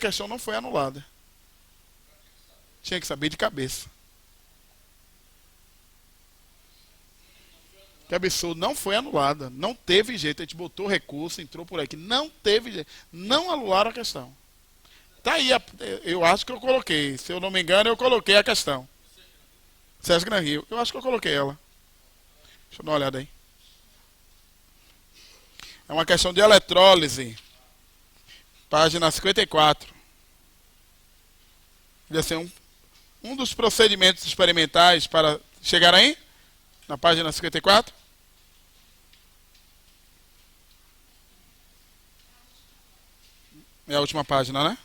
questão não foi anulada. Tinha que saber de cabeça. Que absurdo, não foi anulada. Não teve jeito. A gente botou recurso, entrou por aqui. Não teve jeito. Não anularam a questão. Tá aí, eu acho que eu coloquei. Se eu não me engano, eu coloquei a questão. Sesc Gran Rio. Eu acho que eu coloquei ela. Deixa eu dar uma olhada aí. É uma questão de eletrólise. Página 54. Devia ser um dos procedimentos experimentais para... Chegaram aí? Na página 54? É a última página, né?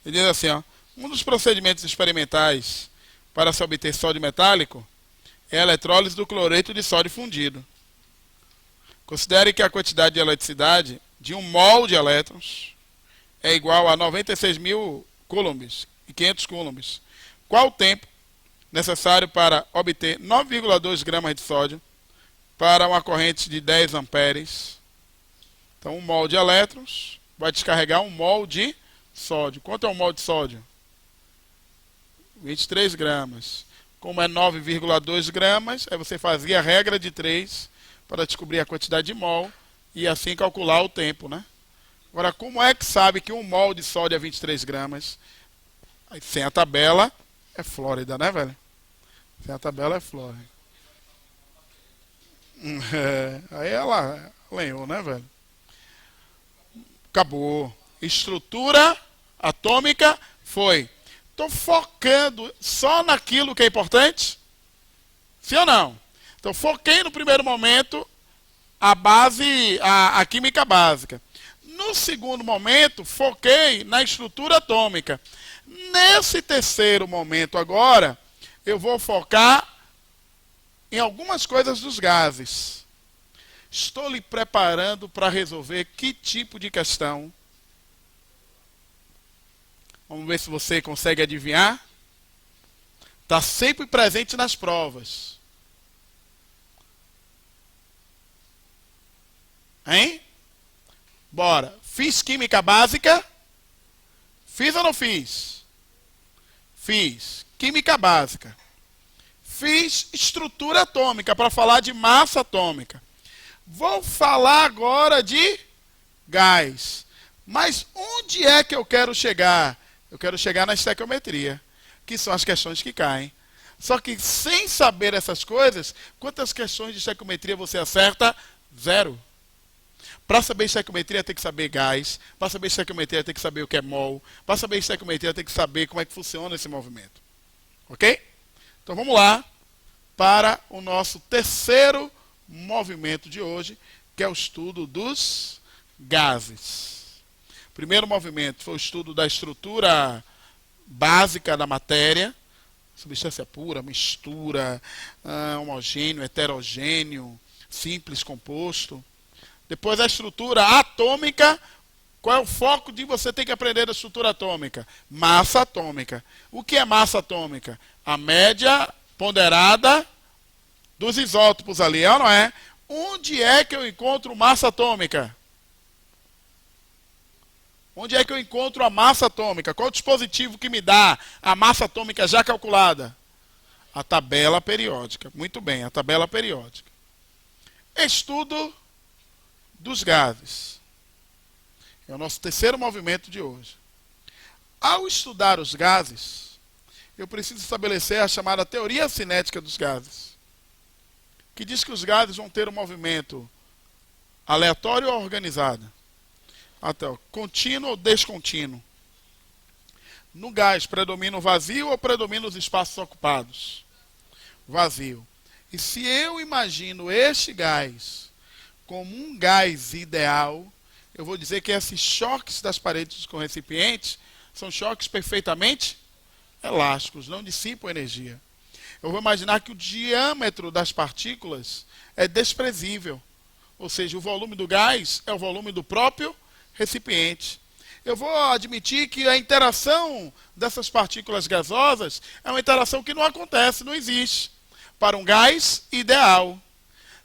Ele diz assim, ó. Um dos procedimentos experimentais para se obter sódio metálico é a eletrólise do cloreto de sódio fundido. Considere que a quantidade de eletricidade de um mol de elétrons é igual a 96.000 coulombs e 500 coulombs. Qual o tempo necessário para obter 9,2 gramas de sódio para uma corrente de 10 amperes? Então, um mol de elétrons vai descarregar um mol de sódio. Quanto é um mol de sódio? 23 gramas. Como é 9,2 gramas, aí você fazia a regra de 3 para descobrir a quantidade de mol e assim calcular o tempo, né? Agora, como é que sabe que um mol de sódio é 23 gramas? Aí, sem a tabela, é Flórida, né, velho? Sem a tabela, é Flórida. Aí ela lenhou, né, velho? Acabou. Estrutura atômica foi. Estou focando só naquilo que é importante? Sim ou não? Então, foquei no primeiro momento a química básica. No segundo momento, foquei na estrutura atômica. Nesse terceiro momento agora, eu vou focar em algumas coisas dos gases. Estou lhe preparando para resolver que tipo de questão? Vamos ver se você consegue adivinhar. Está sempre presente nas provas. Hein? Bora. Fiz química básica? Fiz ou não fiz? Fiz. Química básica. Fiz estrutura atômica para falar de massa atômica. Vou falar agora de gás. Mas onde é que eu quero chegar? Eu quero chegar na estequiometria, que são as questões que caem. Só que sem saber essas coisas, quantas questões de estequiometria você acerta? 0. Para saber estequiometria tem que saber gás. Para saber estequiometria tem que saber o que é mol. Para saber estequiometria tem que saber como é que funciona esse movimento. Ok? Então vamos lá para o nosso terceiro movimento de hoje, que é o estudo dos gases. O primeiro movimento foi o estudo da estrutura básica da matéria, substância pura, mistura, homogêneo, heterogêneo, simples, composto. Depois a estrutura atômica. Qual é o foco de você ter que aprender da estrutura atômica? Massa atômica. O que é massa atômica? A média ponderada dos isótopos ali, é ou não é? Onde é que eu encontro massa atômica? Onde é que eu encontro a massa atômica? Qual o dispositivo que me dá a massa atômica já calculada? A tabela periódica. Muito bem, a tabela periódica. Estudo dos gases. É o nosso terceiro movimento de hoje. Ao estudar os gases, eu preciso estabelecer a chamada teoria cinética dos gases, que diz que os gases vão ter um movimento aleatório ou organizado. Até contínuo ou descontínuo. No gás, predomina o vazio ou predomina os espaços ocupados? Vazio. E se eu imagino este gás como um gás ideal, eu vou dizer que esses choques das paredes com recipientes são choques perfeitamente elásticos, não dissipam energia. Eu vou imaginar que o diâmetro das partículas é desprezível. Ou seja, o volume do gás é o volume do próprio recipiente. Eu vou admitir que a interação dessas partículas gasosas é uma interação que não acontece, não existe, para um gás ideal.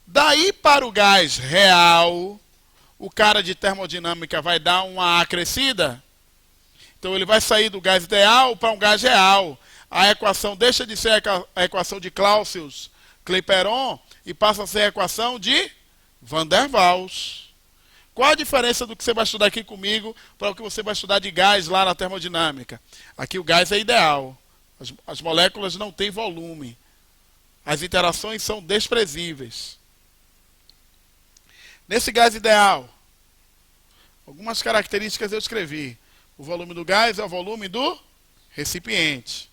Daí para o gás real, o cara de termodinâmica vai dar uma acrescida. Então ele vai sair do gás ideal para um gás real. A equação deixa de ser a equação de Clausius-Clapeyron e passa a ser a equação de Van der Waals. Qual a diferença do que você vai estudar aqui comigo para o que você vai estudar de gás lá na termodinâmica? Aqui o gás é ideal. As moléculas não têm volume. As interações são desprezíveis. Nesse gás ideal, algumas características eu escrevi. O volume do gás é o volume do recipiente.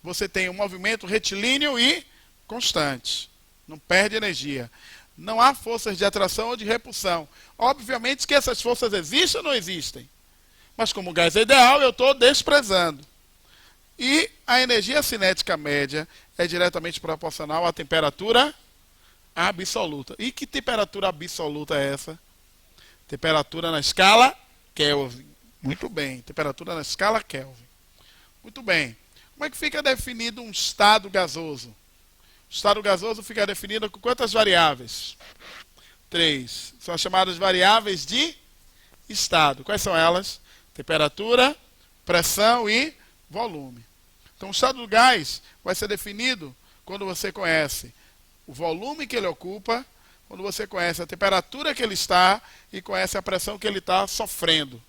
Você tem um movimento retilíneo e constante. Não perde energia. Não há forças de atração ou de repulsão. Obviamente que essas forças existem ou não existem. Mas como o gás é ideal, eu estou desprezando. E a energia cinética média é diretamente proporcional à temperatura absoluta. E que temperatura absoluta é essa? Temperatura na escala Kelvin. Muito bem, temperatura na escala Kelvin. Muito bem. Como é que fica definido um estado gasoso? O estado gasoso fica definido com quantas variáveis? 3. São as chamadas variáveis de estado. Quais são elas? Temperatura, pressão e volume. Então o estado do gás vai ser definido quando você conhece o volume que ele ocupa, quando você conhece a temperatura que ele está e conhece a pressão que ele está sofrendo.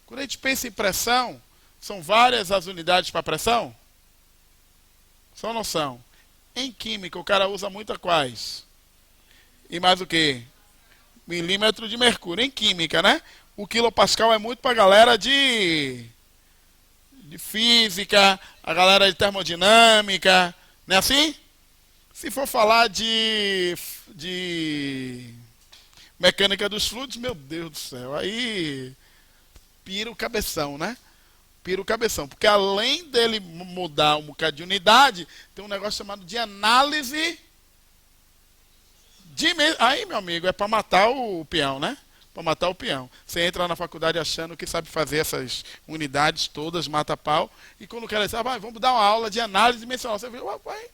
Quando a gente pensa em pressão, são várias as unidades para pressão? São ou não são? Em química, o cara usa muito a quais? E mais o quê? Milímetro de mercúrio. Em química, né? O quilopascal é muito para a galera de física, a galera de termodinâmica, não é assim? Se for falar de mecânica dos fluidos, meu Deus do céu, aí pira o cabeção, né? Pira o cabeção, porque além dele mudar um bocado de unidade, tem um negócio chamado de análise de... Aí, meu amigo, é para matar o peão, né? Para matar o peão. Você entra na faculdade achando que sabe fazer essas unidades todas, mata pau, e quando o cara diz, vamos dar uma aula de análise dimensional, você vê, vai,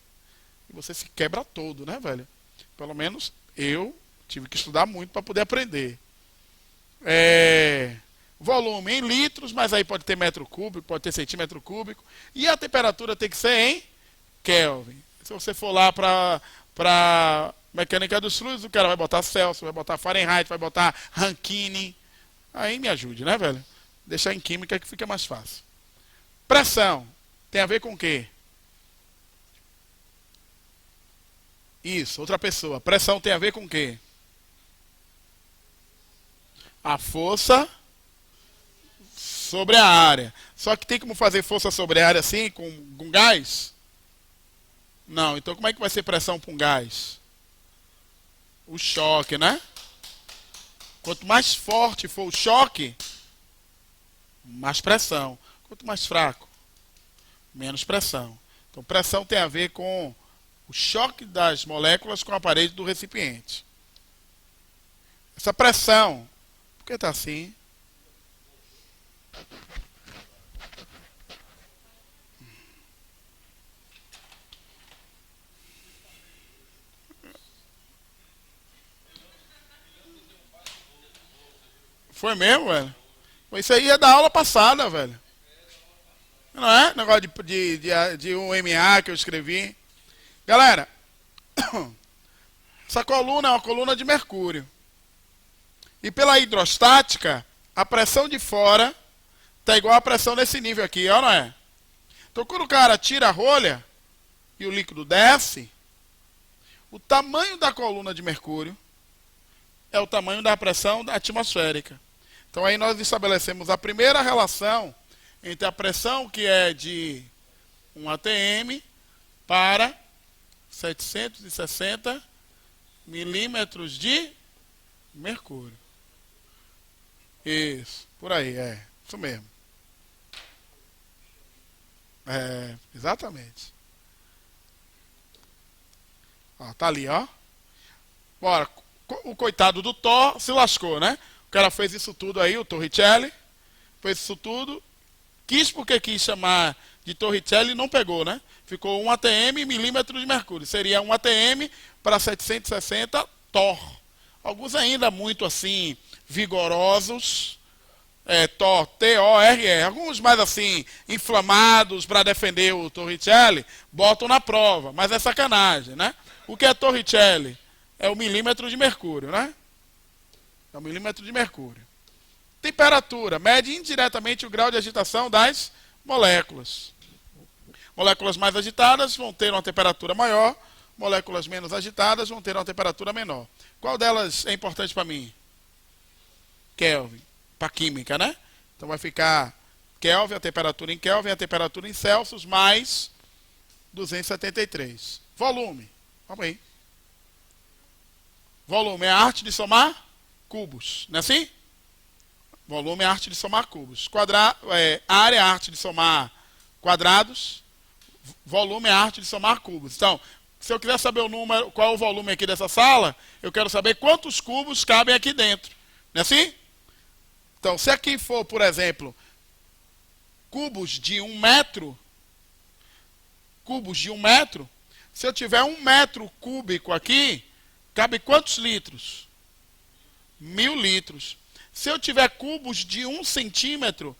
e você se quebra todo, né, velho? Pelo menos eu tive que estudar muito para poder aprender. Volume em litros, mas aí pode ter metro cúbico, pode ter centímetro cúbico. E a temperatura tem que ser em Kelvin. Se você for lá para mecânica dos fluidos, o cara vai botar Celsius, vai botar Fahrenheit, vai botar Rankine. Aí me ajude, né, velho? Deixar em química que fica mais fácil. Pressão. Tem a ver com o quê? Isso, outra pessoa. Pressão tem a ver com o quê? A força sobre a área. Só que tem como fazer força sobre a área assim, com gás? Não, então como é que vai ser pressão com gás? O choque, né? Quanto mais forte for o choque, mais pressão. Quanto mais fraco, menos pressão. Então pressão tem a ver com o choque das moléculas com a parede do recipiente. Essa pressão, por que está assim? Foi mesmo, velho? Isso aí é da aula passada, velho. Não é? Negócio de um MA que eu escrevi. Galera, essa coluna é uma coluna de mercúrio. E pela hidrostática, a pressão de fora está igual à pressão nesse nível aqui, ó, não é? Então quando o cara tira a rolha e o líquido desce, o tamanho da coluna de mercúrio é o tamanho da pressão atmosférica. Então aí nós estabelecemos a primeira relação entre a pressão que é de 1 atm para 760 milímetros de mercúrio. Isso, por aí, isso mesmo. Exatamente. Ó, tá ali, ó. Bora, o coitado do Thor se lascou, né? O cara fez isso tudo aí, o Torricelli, fez isso tudo, quis porque quis chamar de Torricelli e não pegou, né? Ficou 1 atm milímetro de mercúrio. Seria 1 atm para 760 Thor. Alguns ainda muito assim, vigorosos. Thor, T-O-R-E. Alguns mais assim, inflamados para defender o Torricelli, botam na prova. Mas é sacanagem, né? O que é Torricelli? É o milímetro de mercúrio, né? É o milímetro de mercúrio. Temperatura. Mede indiretamente o grau de agitação das moléculas. Moléculas mais agitadas vão ter uma temperatura maior. Moléculas menos agitadas vão ter uma temperatura menor. Qual delas é importante para mim? Kelvin. Para química, né? Então vai ficar Kelvin, a temperatura em Kelvin, a temperatura em Celsius, mais 273. Volume. Vamos aí. Volume é a arte de somar cubos. Não é assim? Volume é a arte de somar cubos. Área é a arte de somar quadrados. Volume é a arte de somar cubos. Então, se eu quiser saber o número, qual é o volume aqui dessa sala, eu quero saber quantos cubos cabem aqui dentro. Não é assim? Então, se aqui for, por exemplo, cubos de 1 metro, se eu tiver 1 metro cúbico aqui, cabe quantos litros? 1000 litros. Se eu tiver cubos de 1 centímetro,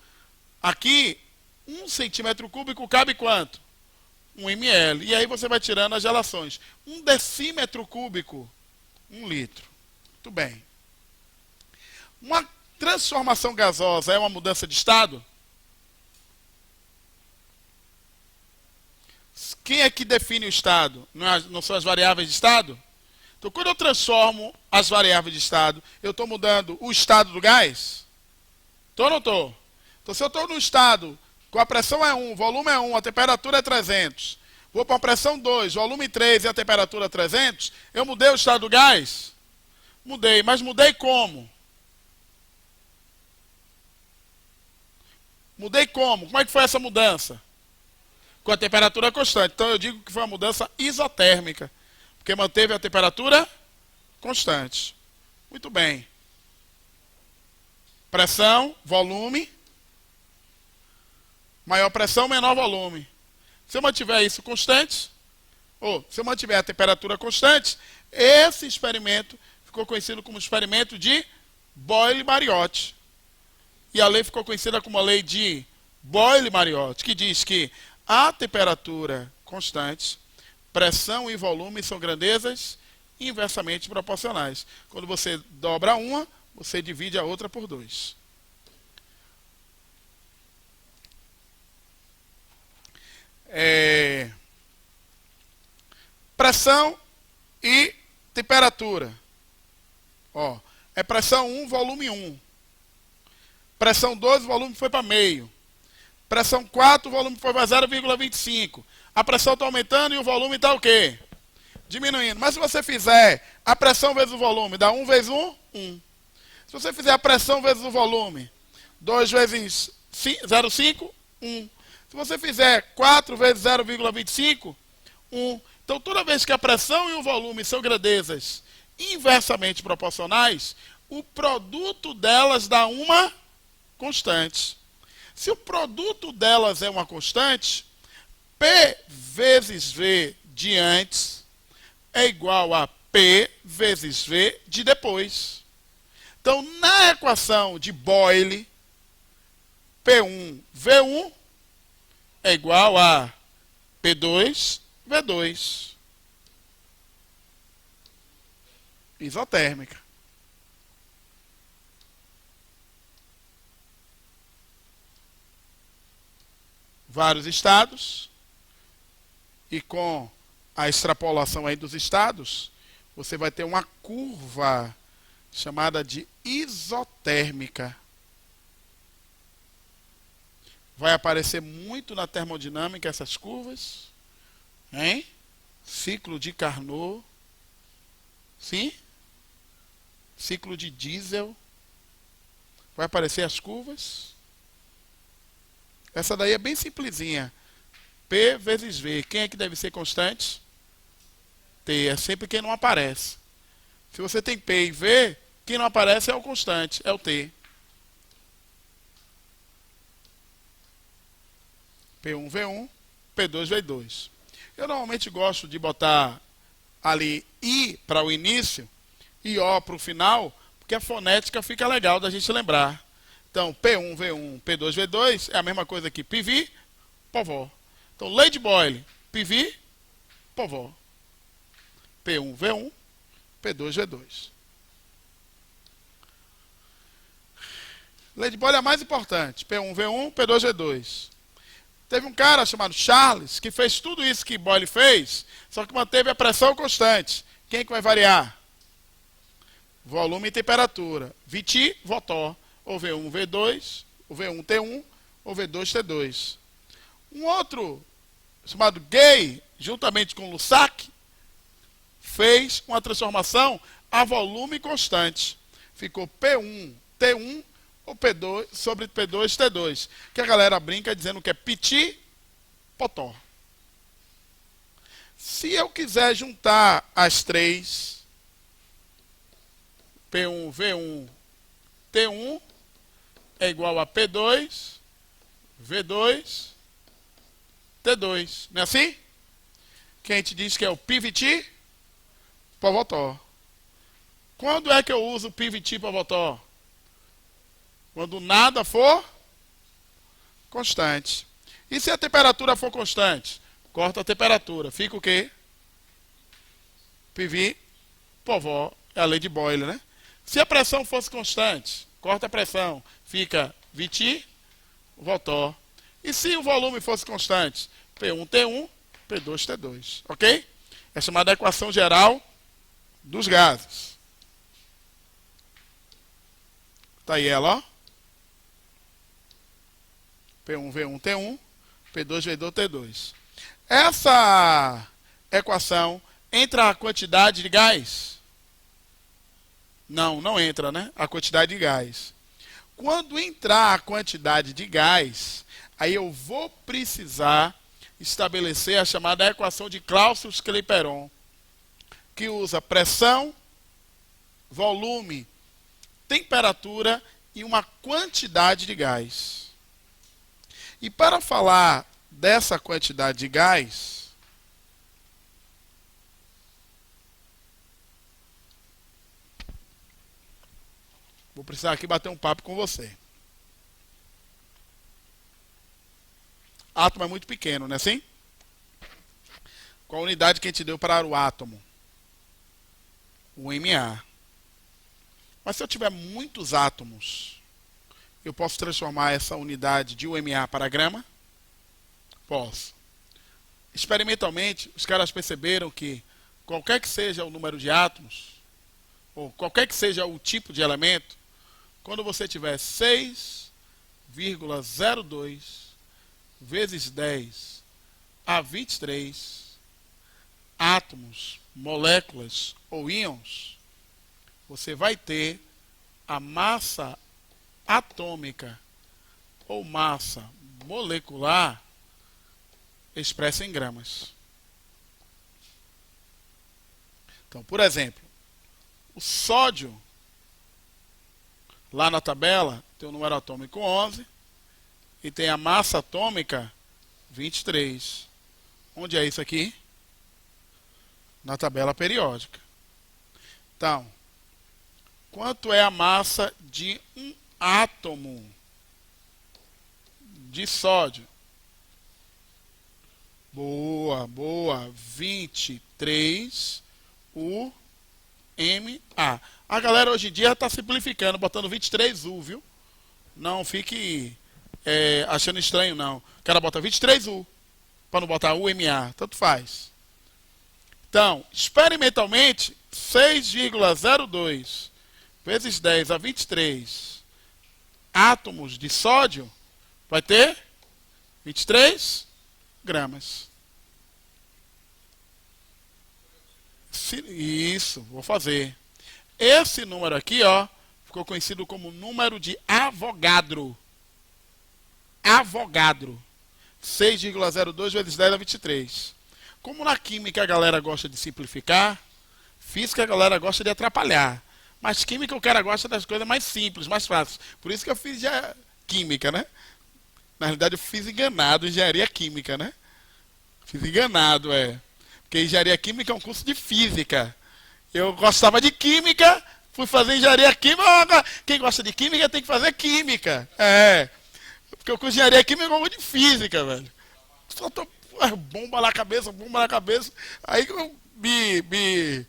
aqui, 1 centímetro cúbico cabe quanto? 1 ml. E aí você vai tirando as relações. 1 decímetro cúbico, 1 litro. Muito bem. Uma transformação gasosa é uma mudança de estado? Quem é que define o estado? Não são as variáveis de estado? Então, quando eu transformo as variáveis de estado, eu estou mudando o estado do gás? Estou ou não estou? Então, se eu estou no estado com a pressão é 1, o volume é 1, a temperatura é 300, vou para a pressão 2, volume 3 e a temperatura 300, eu mudei o estado do gás? Mudei, mas mudei como? Mudei como? Como é que foi essa mudança? Com a temperatura constante. Então eu digo que foi uma mudança isotérmica, porque manteve a temperatura constante. Muito bem. Pressão, volume. Maior pressão, menor volume. Se eu mantiver isso constante, ou se eu mantiver a temperatura constante, esse experimento ficou conhecido como experimento de Boyle-Mariotti. E a lei ficou conhecida como a lei de Boyle-Mariotti, que diz que a temperatura constante, pressão e volume são grandezas inversamente proporcionais. Quando você dobra uma, você divide a outra por 2. Pressão e temperatura. É pressão 1, volume 1. Pressão 2, o volume foi para meio. Pressão 4, o volume foi para 0,25. A pressão está aumentando e o volume está o quê? Diminuindo. Mas se você fizer a pressão vezes o volume, dá 1 vezes 1, 1. Se você fizer a pressão vezes o volume, 2 vezes 0,5, 1. Se você fizer 4 vezes 0,25, 1. Então, toda vez que a pressão e o volume são grandezas inversamente proporcionais, o produto delas dá uma constante. Se o produto delas é uma constante, P vezes V de antes é igual a P vezes V de depois. Então, na equação de Boyle, P1, V1 é igual a P2, V2. Isotérmica. Vários estados, e com a extrapolação aí dos estados, você vai ter uma curva chamada de isotérmica. Vai aparecer muito na termodinâmica essas curvas, hein? Ciclo de Carnot, sim? Ciclo de Diesel, vai aparecer as curvas. Essa daí é bem simplesinha. P vezes V. Quem é que deve ser constante? T. É sempre quem não aparece. Se você tem P e V, quem não aparece é o constante, é o T. P1, V1, P2, V2. Eu normalmente gosto de botar ali I para o início, e O para o final, porque a fonética fica legal da gente lembrar. Então, P1, V1, P2, V2 é a mesma coisa que PV, povó. Então, Lady Boyle, PV, povó. P1, V1, P2, V2. Lady Boyle é a mais importante. P1, V1, P2, V2. Teve um cara chamado Charles que fez tudo isso que Boyle fez, só que manteve a pressão constante. Quem que vai variar? Volume e temperatura. VT, Votó. Ou V1, V2, ou V1, T1, ou V2, T2. Um outro, chamado Gay, juntamente com Lussac, fez uma transformação a volume constante. Ficou P1, T1, ou P2 sobre P2, T2. Que a galera brinca dizendo que é Piti, Potó. Se eu quiser juntar as três, P1, V1, T1, é igual a P2, V2, T2. Não é assim? Que a gente diz que é o PVT, Povotó. Quando é que eu uso o PVT, Povotó? Quando nada for constante. E se a temperatura for constante? Corta a temperatura. Fica o quê? PV, Povó. É a lei de Boyle, né? Se a pressão fosse constante, corta a pressão. Fica VT, Votó. E se o volume fosse constante? P1, T1, P2, T2. Ok? É chamada equação geral dos gases. Está aí ela, ó. P1, V1, T1, P2, V2, T2. Essa equação entra a quantidade de gás? Não, não entra, né? A quantidade de gás. Quando entrar a quantidade de gás, aí eu vou precisar estabelecer a chamada equação de Clausius-Clapeyron, que usa pressão, volume, temperatura e uma quantidade de gás. E para falar dessa quantidade de gás, vou precisar aqui bater um papo com você. Átomo é muito pequeno, não é assim? Qual a unidade que a gente deu para o átomo? O mA. Mas se eu tiver muitos átomos, eu posso transformar essa unidade de UMA para grama? Posso. Experimentalmente, os caras perceberam que qualquer que seja o número de átomos, ou qualquer que seja o tipo de elemento, quando você tiver 6,02 vezes 10 a 23 átomos, moléculas ou íons, você vai ter a massa atômica ou massa molecular expressa em gramas. Então, por exemplo, o sódio, lá na tabela, tem o número atômico 11 e tem a massa atômica 23. Onde é isso aqui? Na tabela periódica. Então, quanto é a massa de um átomo de sódio? Boa, boa. 23 UMA. A galera hoje em dia está simplificando, botando 23U, viu? Não fique achando estranho, não. O cara bota 23U, para não botar UMA, tanto faz. Então, experimentalmente, 6,02 vezes 10 a 23 átomos de sódio vai ter 23 gramas. Isso, vou fazer. Esse número aqui, ó, ficou conhecido como número de Avogadro. Avogadro. 6,02 vezes 10 a 23. Como na química a galera gosta de simplificar, física a galera gosta de atrapalhar. Mas química o cara gosta das coisas mais simples, mais fáceis. Por isso que eu fiz já química, né? Na realidade eu fiz enganado engenharia química, né? Fiz enganado, Porque engenharia química é um curso de física. Eu gostava de química, fui fazer engenharia química. Quem gosta de química tem que fazer química. É. Porque eu com engenharia química eu gosto de física, velho. Só tô bomba na cabeça, bomba na cabeça. Aí eu me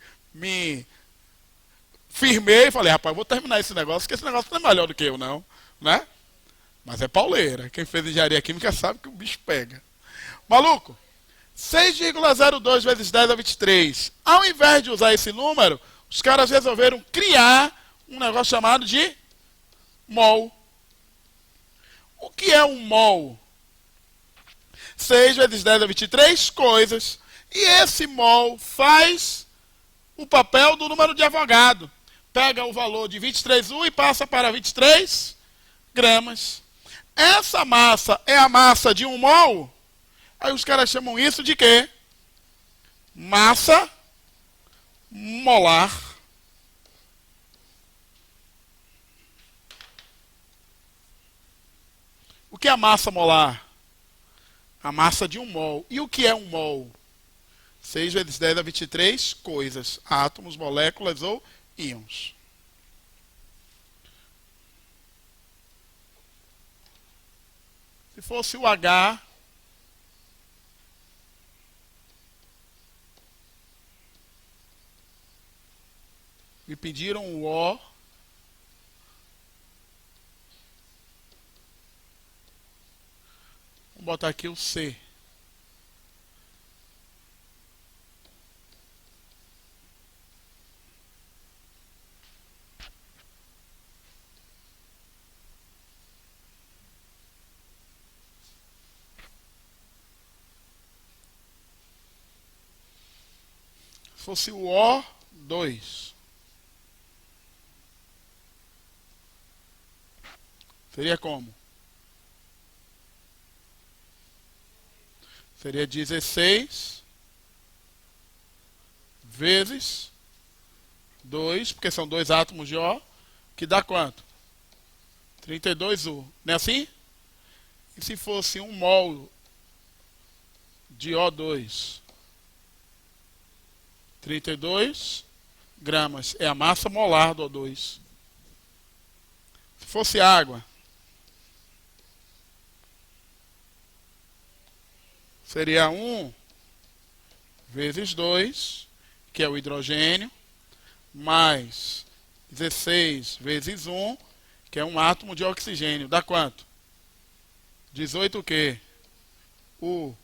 firmei e falei, rapaz, vou terminar esse negócio, porque esse negócio não é melhor do que eu, não. Né? Mas é pauleira. Quem fez engenharia química sabe que o bicho pega. Maluco, 6,02 vezes 10 a 23. Ao invés de usar esse número, os caras resolveram criar um negócio chamado de mol. O que é um mol? 6 vezes 10 a 23 coisas. E esse mol faz o papel do número de Avogadro. Pega o valor de 23U e passa para 23 gramas. Essa massa é a massa de um mol? Aí os caras chamam isso de quê? Massa molar. O que é a massa molar? A massa de um mol. E o que é um mol? 6 vezes 10 a 23 coisas. Átomos, moléculas ou íons. Se fosse o H, me pediram o O. Vou botar aqui o C. Se fosse o O2, seria como? Seria 16 vezes 2, porque são dois átomos de O, que dá quanto? 32U. Não é assim? E se fosse um mol de O2? 32 gramas. É a massa molar do O2. Se fosse água, seria 1 vezes 2, que é o hidrogênio, mais 16 vezes 1, que é um átomo de oxigênio. Dá quanto? 18 o quê? U.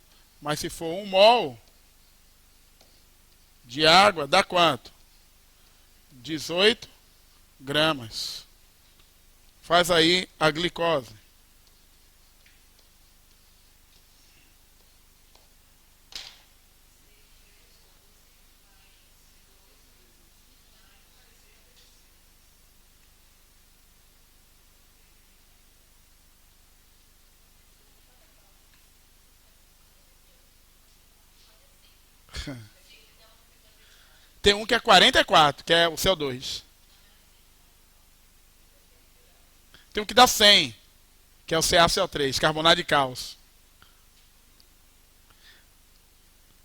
Mas se for 1 mol de água, dá quanto? 18 gramas. Faz aí a glicose. Tem um que é 44, que é o CO2. Tem um que dá 100, que é o CaCO3, carbonato de cálcio.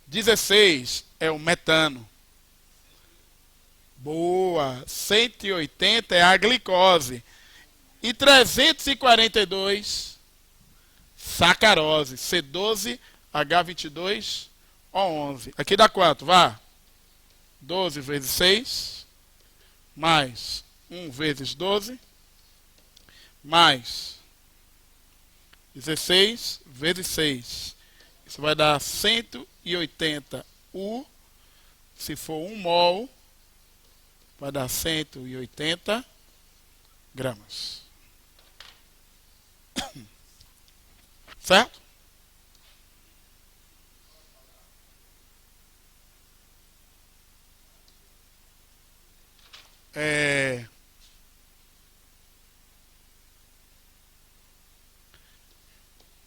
16 é o metano. Boa. 180 é a glicose. E 342, sacarose. C12H22O11. Aqui dá quanto? Vá. 12 vezes 6, mais 1 vezes 12, mais 16 vezes 6. Isso vai dar 180 U. Se for 1 mol, vai dar 180 gramas. Certo?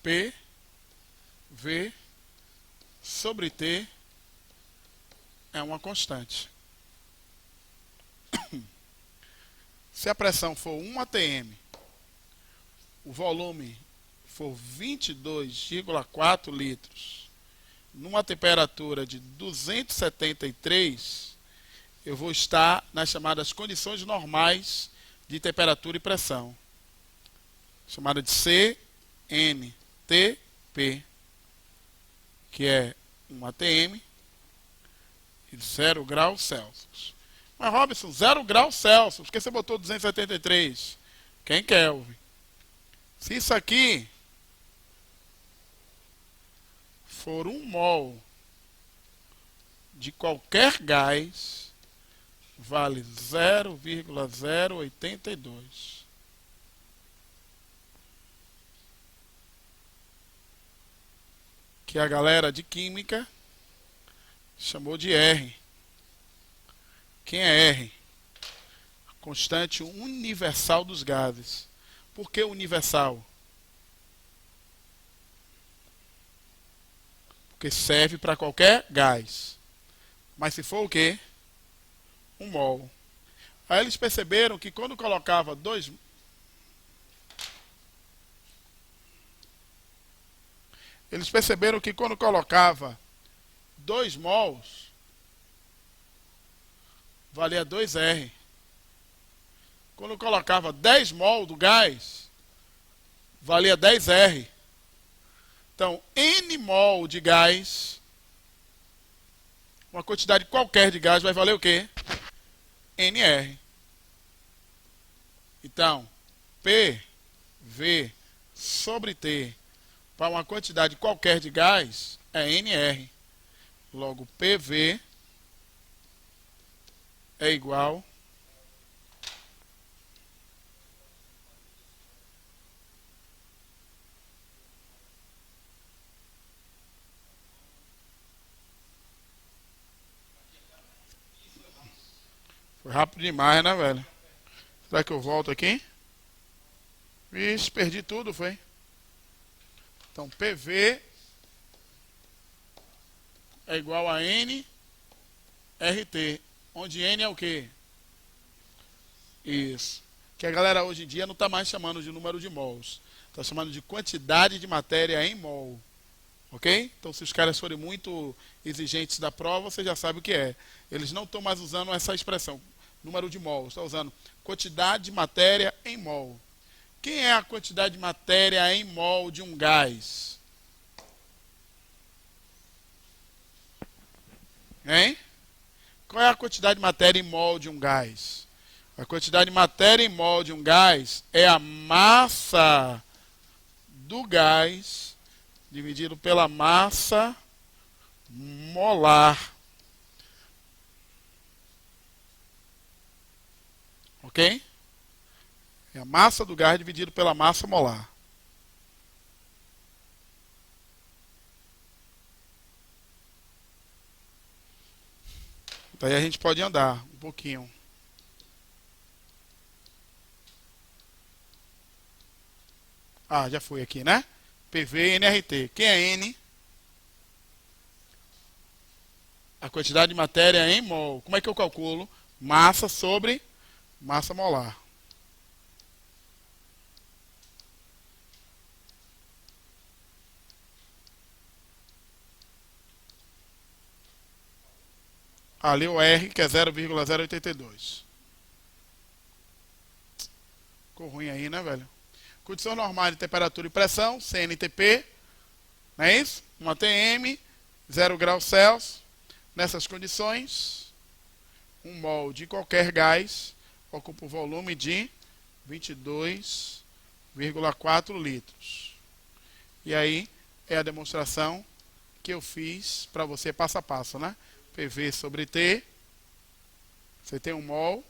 P, V sobre T é uma constante. Se a pressão for 1 atm, o volume for 22,4 litros, numa temperatura de 273, eu vou estar nas chamadas condições normais de temperatura e pressão, chamada de CNTP, que é um ATM de 0 graus Celsius. Mas, Robson, 0 graus Celsius, por que você botou 273? Quem Kelvin? Se isso aqui for 1 mol de qualquer gás, vale 0,082. Que a galera de química chamou de R. Quem é R? Constante universal dos gases. Por que universal? Porque serve para qualquer gás. Mas se for o quê? 1 mol. Aí eles perceberam que quando colocava 2... Eles perceberam que quando colocava 2 mols, valia 2R. Quando colocava 10 mol do gás, valia 10R. Então, N mol de gás, uma quantidade qualquer de gás, vai valer o quê? NR. Então, PV sobre T para uma quantidade qualquer de gás é NR. Logo, PV é igual Foi rápido demais, né, velho? Será que eu volto aqui? Vixe, perdi tudo, foi? Então, PV é igual a NRT. Onde N é o quê? Isso. Que a galera hoje em dia não está mais chamando de número de mols. Está chamando de quantidade de matéria em mol. Ok? Então, se os caras forem muito exigentes da prova, você já sabe o que é. Eles não estão mais usando essa expressão, número de mols. Estão usando quantidade de matéria em mol. Quem é a quantidade de matéria em mol de um gás? Hein? Qual é a quantidade de matéria em mol de um gás? A quantidade de matéria em mol de um gás é a massa do gás dividido pela massa molar. Ok? É a massa do gás dividido pela massa molar. Daí a gente pode andar um pouquinho. Ah, já foi aqui, né? PV, NRT. Quem é N? A quantidade de matéria em mol. Como é que eu calculo? Massa sobre massa molar. Ali o R, que é 0,082. Ficou ruim aí, né, velho? Condição normal de temperatura e pressão, CNTP, não é isso? Um ATM, 0 graus Celsius. Nessas condições, 1 mol de qualquer gás ocupa o volume de 22,4 litros. E aí é a demonstração que eu fiz para você passo a passo, né? PV sobre T, você tem 1 mol,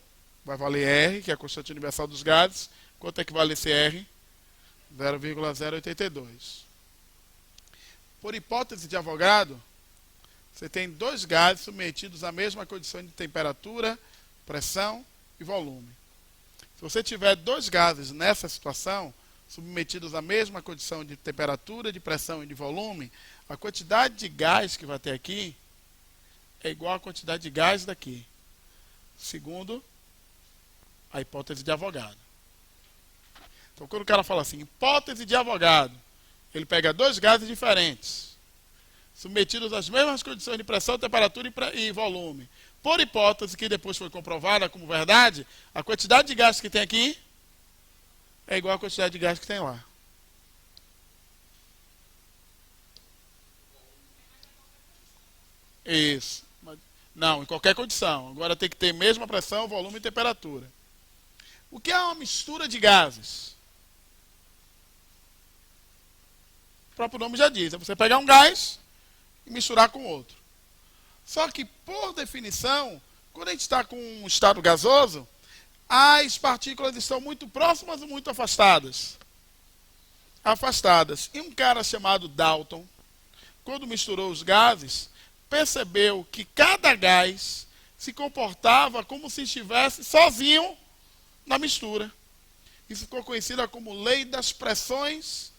vai valer R, que é a constante universal dos gases. Quanto é que vale esse R? 0,082. Por hipótese de Avogadro, você tem 2 gases submetidos à mesma condição de temperatura, pressão e volume. Se você tiver 2 gases nessa situação, submetidos à mesma condição de temperatura, de pressão e de volume, a quantidade de gás que vai ter aqui é igual à quantidade de gás daqui, segundo a hipótese de Avogadro. Então, quando o cara fala assim, hipótese de Avogadro, ele pega 2 gases diferentes, submetidos às mesmas condições de pressão, temperatura e volume. por hipótese que depois foi comprovada como verdade, a quantidade de gases que tem aqui é igual à quantidade de gás que tem lá. Isso. Não, em qualquer condição. Agora tem que ter mesma pressão, volume e temperatura. O que é uma mistura de gases? O próprio nome já diz. É você pegar um gás e misturar com outro. Só que, por definição, quando a gente está com um estado gasoso, as partículas estão muito próximas ou muito afastadas? Afastadas. E um cara chamado Dalton, quando misturou os gases, percebeu que cada gás se comportava como se estivesse sozinho na mistura. Isso ficou conhecida como lei das pressões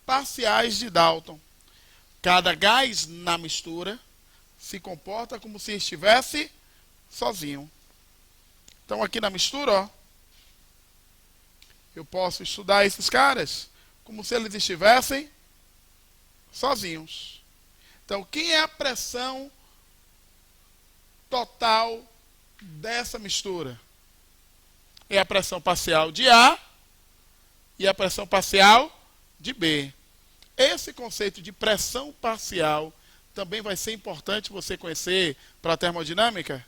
parciais de Dalton. Cada gás na mistura se comporta como se estivesse sozinho. Então aqui na mistura, ó, eu posso estudar esses caras como se eles estivessem sozinhos. Então, quem é a pressão total dessa mistura? É a pressão parcial de A e a pressão parcial de B. Esse conceito de pressão parcial também vai ser importante você conhecer para a termodinâmica?